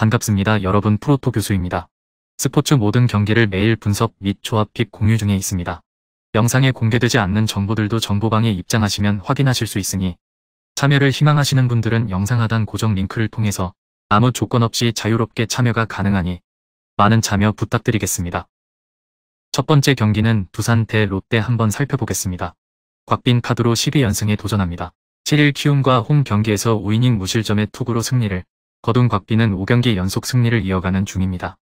반갑습니다. 여러분, 프로토 교수입니다. 스포츠 모든 경기를 매일 분석 및 조합 픽 공유 중에 있습니다. 영상에 공개되지 않는 정보들도 정보방에 입장하시면 확인하실 수 있으니 참여를 희망하시는 분들은 영상 하단 고정 링크를 통해서 아무 조건 없이 자유롭게 참여가 가능하니 많은 참여 부탁드리겠습니다. 첫 번째 경기는 두산 대 롯데 한번 살펴보겠습니다. 곽빈 카드로 12연승에 도전합니다. 7일 키움과 홈 경기에서 5이닝 무실점의 투구로 승리를 거둔 곽빈은 5경기 연속 승리를 이어가는 중입니다.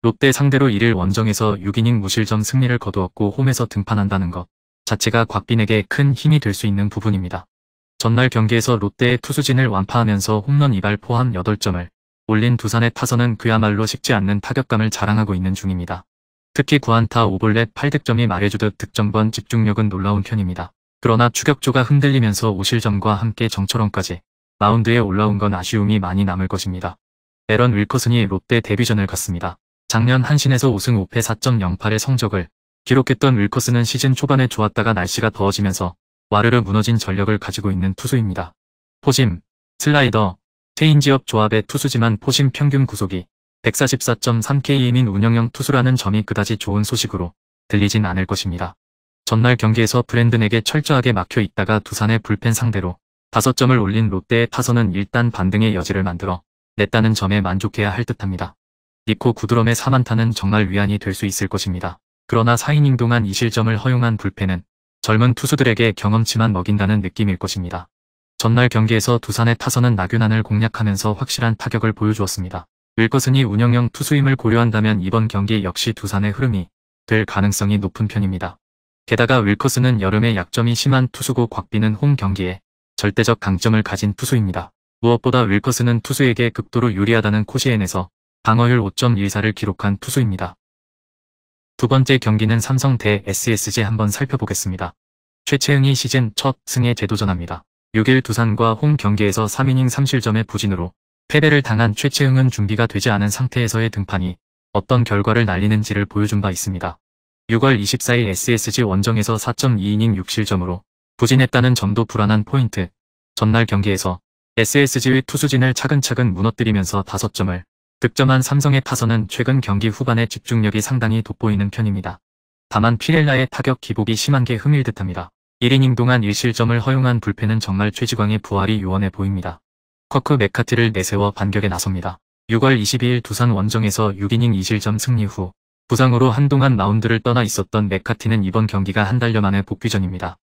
롯데 상대로 1일 원정에서 6이닝 무실점 승리를 거두었고 홈에서 등판한다는 것 자체가 곽빈에게 큰 힘이 될 수 있는 부분입니다. 전날 경기에서 롯데의 투수진을 완파하면서 홈런 2발 포함 8점을 올린 두산의 타선은 그야말로 식지 않는 타격감을 자랑하고 있는 중입니다. 특히 9안타 5볼넷 8득점이 말해주듯 득점권 집중력은 놀라운 편입니다. 그러나 추격조가 흔들리면서 5실점과 함께 정철원까지 마운드에 올라온 건 아쉬움이 많이 남을 것입니다. 에런 윌커슨이 롯데 데뷔전을 갔습니다. 작년 한신에서 5승 5패 4.08의 성적을 기록했던 윌커슨은 시즌 초반에 좋았다가 날씨가 더워지면서 와르르 무너진 전력을 가지고 있는 투수입니다. 포심, 슬라이더, 체인지업 조합의 투수지만 포심 평균 구속이 144.3K인 운영형 투수라는 점이 그다지 좋은 소식으로 들리진 않을 것입니다. 전날 경기에서 브랜든에게 철저하게 막혀 있다가 두산의 불펜 상대로 5점을 올린 롯데의 타선은 일단 반등의 여지를 만들어 냈다는 점에 만족해야 할 듯합니다. 니코 구드럼의 4안타는 정말 위안이 될 수 있을 것입니다. 그러나 4이닝 동안 2실점을 허용한 불펜은 젊은 투수들에게 경험치만 먹인다는 느낌일 것입니다. 전날 경기에서 두산의 타선은 나균안을 공략하면서 확실한 타격을 보여주었습니다. 윌커슨이 운영형 투수임을 고려한다면 이번 경기 역시 두산의 흐름이 될 가능성이 높은 편입니다. 게다가 윌커슨은 여름에 약점이 심한 투수고 곽빈은 홈 경기에 절대적 강점을 가진 투수입니다. 무엇보다 윌커슨은 투수에게 극도로 유리하다는 코시엔에서 방어율 5.14를 기록한 투수입니다. 두 번째 경기는 삼성 대 SSG 한번 살펴보겠습니다. 최채흥이 시즌 첫 승에 재도전합니다. 6일 두산과 홈 경기에서 3이닝 3실점의 부진으로 패배를 당한 최채흥은 준비가 되지 않은 상태에서의 등판이 어떤 결과를 날리는지를 보여준 바 있습니다. 6월 24일 SSG 원정에서 4.2이닝 6실점으로 부진했다는 점도 불안한 포인트. 전날 경기에서 SSG의 투수진을 차근차근 무너뜨리면서 5점을 득점한 삼성의 타선은 최근 경기 후반에 집중력이 상당히 돋보이는 편입니다. 다만 피렐라의 타격 기복이 심한 게 흠일 듯합니다. 1이닝 동안 1실점을 허용한 불펜은 정말 최지광의 부활이 요원해 보입니다. 커크 맥카티를 내세워 반격에 나섭니다. 6월 22일 두산 원정에서 6이닝 2실점 승리 후 부상으로 한동안 마운드를 떠나 있었던 맥카티는 이번 경기가 한 달여 만에 복귀전입니다.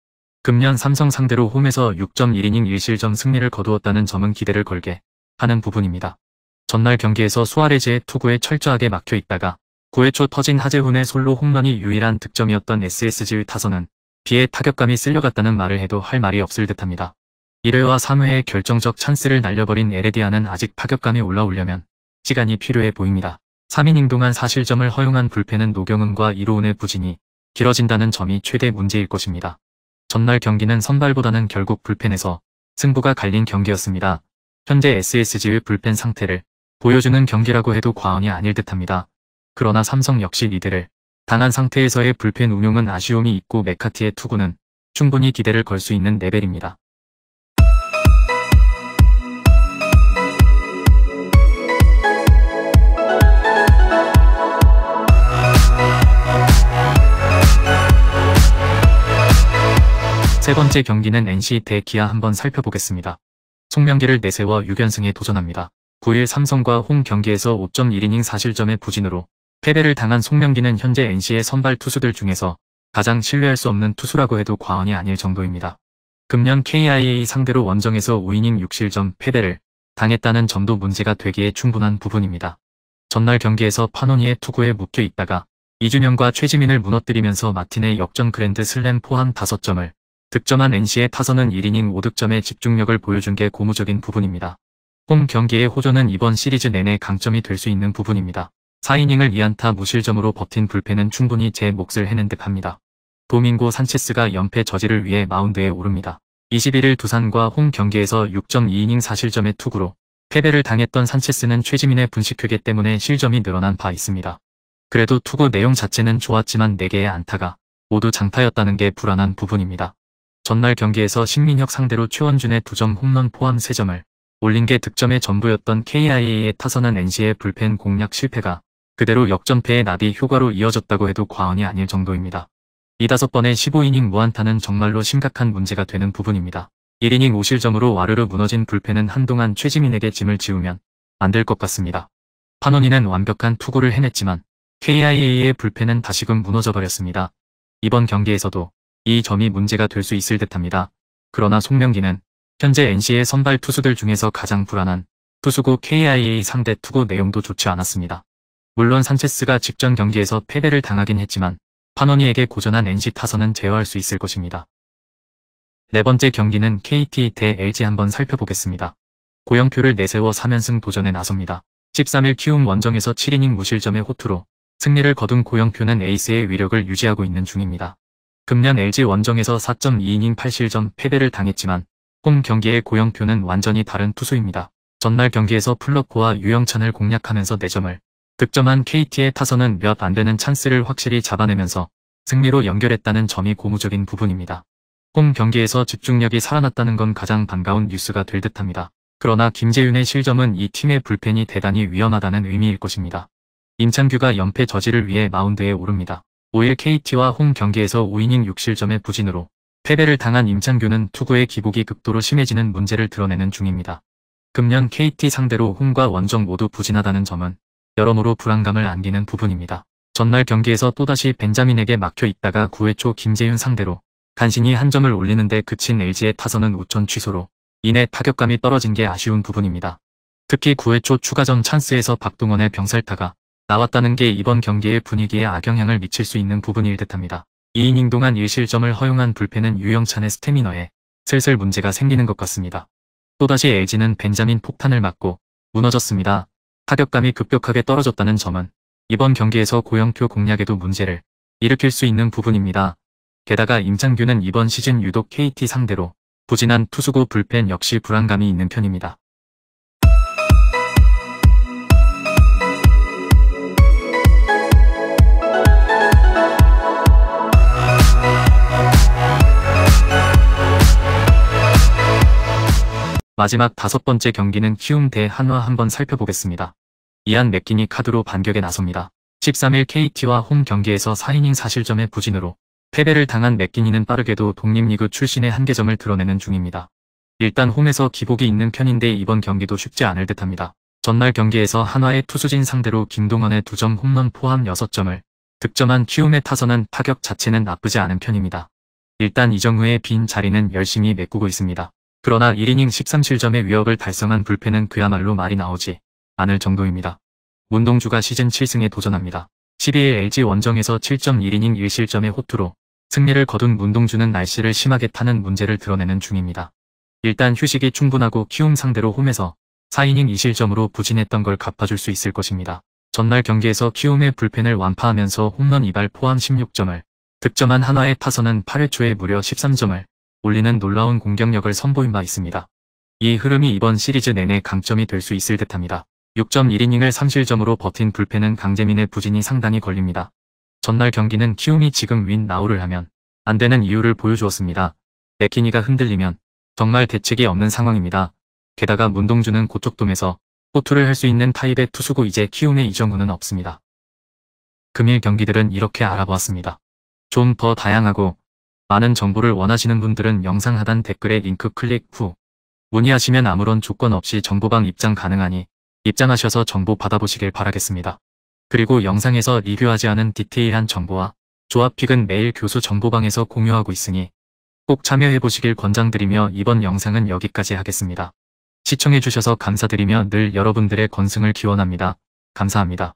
금년 삼성 상대로 홈에서 6.1이닝 1실점 승리를 거두었다는 점은 기대를 걸게 하는 부분입니다. 전날 경기에서 수아레즈의 투구에 철저하게 막혀 있다가 9회 초 터진 하재훈의 솔로 홈런이 유일한 득점이었던 SSG의 타선은 비의 타격감이 쓸려갔다는 말을 해도 할 말이 없을 듯합니다. 1회와 3회에 결정적 찬스를 날려버린 에레디아는 아직 타격감이 올라오려면 시간이 필요해 보입니다. 3이닝 동안 4실점을 허용한 불펜은 노경은과 이로운의 부진이 길어진다는 점이 최대 문제일 것입니다. 전날 경기는 선발보다는 결국 불펜에서 승부가 갈린 경기였습니다. 현재 SSG의 불펜 상태를 보여주는 경기라고 해도 과언이 아닐 듯합니다. 그러나 삼성 역시 리드를 당한 상태에서의 불펜 운용은 아쉬움이 있고 맥카티의 투구는 충분히 기대를 걸 수 있는 레벨입니다. 세 번째 경기는 NC 대 기아 한번 살펴보겠습니다. 송명기를 내세워 6연승에 도전합니다. 9일 삼성과 홈 경기에서 5.1이닝 4실점의 부진으로 패배를 당한 송명기는 현재 NC의 선발 투수들 중에서 가장 신뢰할 수 없는 투수라고 해도 과언이 아닐 정도입니다. 금년 KIA 상대로 원정에서 5이닝 6실점 패배를 당했다는 점도 문제가 되기에 충분한 부분입니다. 전날 경기에서 파노니의 투구에 묶여 있다가 이준영과 최지민을 무너뜨리면서 마틴의 역전 그랜드 슬램 포함 5점을 득점한 NC의 타선은 1이닝 5득점의 집중력을 보여준 게 고무적인 부분입니다. 홈 경기의 호전은 이번 시리즈 내내 강점이 될 수 있는 부분입니다. 4이닝을 2안타 무실점으로 버틴 불펜은 충분히 제 몫을 해낸 듯합니다. 도밍고 산체스가 연패 저지를 위해 마운드에 오릅니다. 21일 두산과 홈 경기에서 6.2이닝 4실점의 투구로 패배를 당했던 산체스는 최지민의 분식회계 때문에 실점이 늘어난 바 있습니다. 그래도 투구 내용 자체는 좋았지만 4개의 안타가 모두 장타였다는 게 불안한 부분입니다. 전날 경기에서 신민혁 상대로 최원준의 2점 홈런 포함 3점을 올린 게 득점의 전부였던 KIA의 타선한 NC의 불펜 공략 실패가 그대로 역전패의 나비 효과로 이어졌다고 해도 과언이 아닐 정도입니다. 이 5번의 15이닝 무안타는 정말로 심각한 문제가 되는 부분입니다. 1이닝 5실점으로 와르르 무너진 불펜은 한동안 최지민에게 짐을 지우면 안 될 것 같습니다. 판원이는 완벽한 투구를 해냈지만 KIA의 불펜은 다시금 무너져버렸습니다. 이번 경기에서도 이 점이 문제가 될 수 있을 듯합니다. 그러나 송명기는 현재 NC의 선발 투수들 중에서 가장 불안한 투수고 KIA 상대 투구 내용도 좋지 않았습니다. 물론 산체스가 직전 경기에서 패배를 당하긴 했지만 판원이에게 고전한 NC 타선은 제어할 수 있을 것입니다. 네 번째 경기는 KT 대 LG 한번 살펴보겠습니다. 고영표를 내세워 3연승 도전에 나섭니다. 13일 키움 원정에서 7이닝 무실점의 호투로 승리를 거둔 고영표는 에이스의 위력을 유지하고 있는 중입니다. 금년 LG 원정에서 4.2이닝 8실점 패배를 당했지만 홈 경기의 고영표는 완전히 다른 투수입니다. 전날 경기에서 플러코와 유영찬을 공략하면서 4점을 득점한 KT의 타선은 몇 안되는 찬스를 확실히 잡아내면서 승리로 연결했다는 점이 고무적인 부분입니다. 홈 경기에서 집중력이 살아났다는 건 가장 반가운 뉴스가 될 듯합니다. 그러나 김재윤의 실점은 이 팀의 불펜이 대단히 위험하다는 의미일 것입니다. 임창규가 연패 저지를 위해 마운드에 오릅니다. 5일 KT와 홈 경기에서 5이닝 6실점의 부진으로 패배를 당한 임창규는 투구의 기복이 극도로 심해지는 문제를 드러내는 중입니다. 금년 KT 상대로 홈과 원정 모두 부진하다는 점은 여러모로 불안감을 안기는 부분입니다. 전날 경기에서 또다시 벤자민에게 막혀 있다가 9회 초 김재윤 상대로 간신히 한 점을 올리는데 그친 LG의 타선은 우천 취소로 이내 타격감이 떨어진 게 아쉬운 부분입니다. 특히 9회 초 추가점 찬스에서 박동원의 병살타가 나왔다는 게 이번 경기의 분위기에 악영향을 미칠 수 있는 부분일 듯합니다. 2이닝 동안 1실점을 허용한 불펜은 유영찬의 스태미너에 슬슬 문제가 생기는 것 같습니다. 또다시 LG는 벤자민 폭탄을 맞고 무너졌습니다. 타격감이 급격하게 떨어졌다는 점은 이번 경기에서 고영표 공략에도 문제를 일으킬 수 있는 부분입니다. 게다가 임창규는 이번 시즌 유독 KT 상대로 부진한 투수고 불펜 역시 불안감이 있는 편입니다. 마지막 5번째 경기는 키움 대 한화 한번 살펴보겠습니다. 이안 맥기니 카드로 반격에 나섭니다. 13일 KT와 홈 경기에서 4이닝 4실점의 부진으로 패배를 당한 맥기니는 빠르게도 독립리그 출신의 한계점을 드러내는 중입니다. 일단 홈에서 기복이 있는 편인데 이번 경기도 쉽지 않을 듯합니다. 전날 경기에서 한화의 투수진 상대로 김동원의 2점 홈런 포함 6점을 득점한 키움의 타선은 타격 자체는 나쁘지 않은 편입니다. 일단 이정후의 빈 자리는 열심히 메꾸고 있습니다. 그러나 1이닝 13실점의 위협을 달성한 불펜은 그야말로 말이 나오지 않을 정도입니다. 문동주가 시즌 7승에 도전합니다. 12일 LG 원정에서 7.1이닝 1실점의 호투로 승리를 거둔 문동주는 날씨를 심하게 타는 문제를 드러내는 중입니다. 일단 휴식이 충분하고 키움 상대로 홈에서 4이닝 2실점으로 부진했던 걸 갚아줄 수 있을 것입니다. 전날 경기에서 키움의 불펜을 완파하면서 홈런 2발 포함 16점을 득점한 한화의 타선은 8회 초에 무려 13점을 올리는 놀라운 공격력을 선보인 바 있습니다. 이 흐름이 이번 시리즈 내내 강점이 될 수 있을 듯합니다. 6.1이닝을 3실점으로 버틴 불펜은 강재민의 부진이 상당히 걸립니다. 전날 경기는 키움이 지금 윈 나우를 하면 안 되는 이유를 보여주었습니다. 맥키니가 흔들리면 정말 대책이 없는 상황입니다. 게다가 문동주는 고척돔에서 호투를 할 수 있는 타입의 투수고 이제 키움의 이정후는 없습니다. 금일 경기들은 이렇게 알아보았습니다. 좀 더 다양하고 많은 정보를 원하시는 분들은 영상 하단 댓글에 링크 클릭 후 문의하시면 아무런 조건 없이 정보방 입장 가능하니 입장하셔서 정보 받아보시길 바라겠습니다. 그리고 영상에서 리뷰하지 않은 디테일한 정보와 조합픽은 매일 교수 정보방에서 공유하고 있으니 꼭 참여해보시길 권장드리며 이번 영상은 여기까지 하겠습니다. 시청해주셔서 감사드리며 늘 여러분들의 건승을 기원합니다. 감사합니다.